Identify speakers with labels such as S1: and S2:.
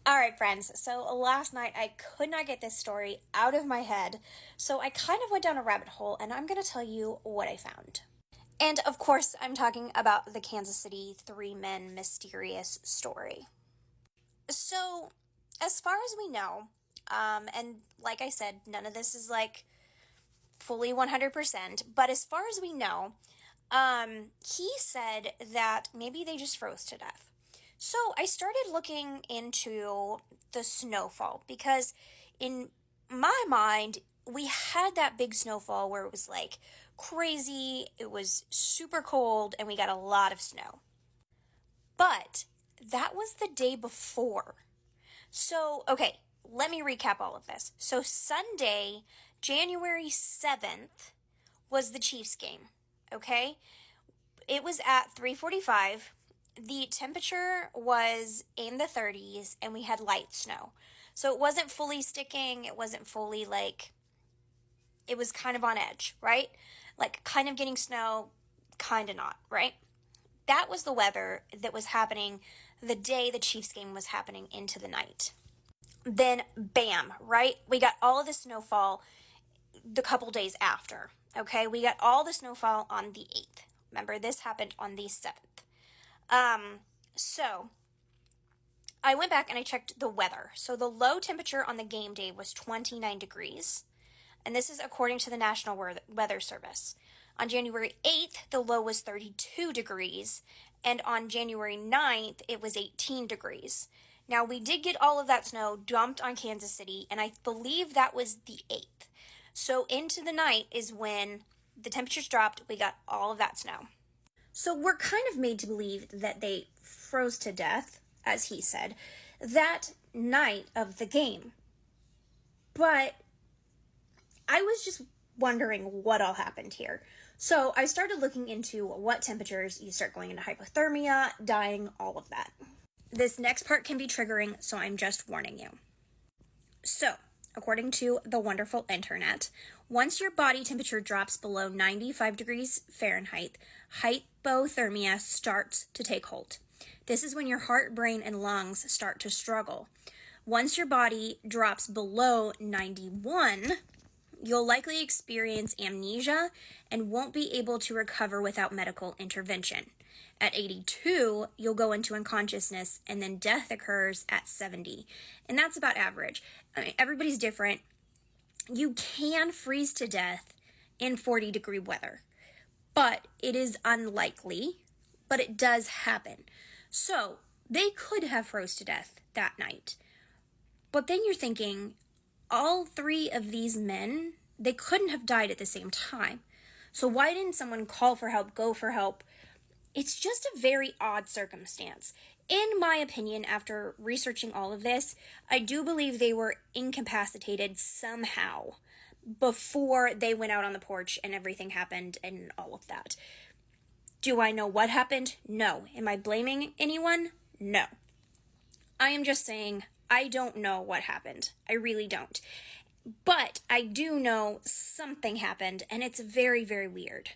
S1: All right, friends. So last night I could not get this story out of my head, so I kind of went down a rabbit hole and I'm going to tell you what I found. And of course, I'm talking about the Kansas City Three Men Mysterious story. So, as far as we know, and like I said, none of this is like fully 100%, but as far as we know, he said that maybe they just froze to death. So I started looking into the snowfall because in my mind, we had that big snowfall where it was like crazy, it was super cold, and we got a lot of snow. But that was the day before. So, okay, let me recap all of this. So, Sunday, January 7th, was the Chiefs game. Okay? It was at 3:45. The temperature was in the 30s and we had light snow. So it wasn't fully sticking, it wasn't fully like it was kind of on edge, right? Like kind of getting snow, kind of not, right? That was the weather that was happening the day the Chiefs game was happening into the night. Then bam, right? We got all of the snowfall the couple days after. Okay, we got all the snowfall on the 8th. Remember, this happened on the 7th. So I went back and I checked the weather. So the low temperature on the game day was 29 degrees. And this is according to the National Weather Service. On January 8th, the low was 32 degrees. And on January 9th, it was 18 degrees. Now, we did get all of that snow dumped on Kansas City, and I believe that was the 8th. So into the night is when the temperatures dropped, we got all of that snow. So we're kind of made to believe that they froze to death, as he said, that night of the game. But I was just wondering what all happened here. So I started looking into what temperatures you start going into hypothermia, dying, all of that. This next part can be triggering, so I'm just warning you. So, according to the wonderful internet, once your body temperature drops below 95 degrees Fahrenheit, hypothermia starts to take hold. This is when your heart, brain, and lungs start to struggle. Once your body drops below 91, you'll likely experience amnesia and won't be able to recover without medical intervention. At 82, you'll go into unconsciousness and then death occurs at 70. And that's about average. I mean, everybody's different. You can freeze to death in 40-degree weather, but it is unlikely, but it does happen. So they could have froze to death that night. But then you're thinking, all three of these men, they couldn't have died at the same time. So why didn't someone call for help, go for help? It's just a very odd circumstance. In my opinion, after researching all of this, I do believe they were incapacitated somehow before they went out on the porch and everything happened and all of that. Do I know what happened? No. Am I blaming anyone? No. I am just saying I don't know what happened. I really don't. But I do know something happened, and it's very, very weird.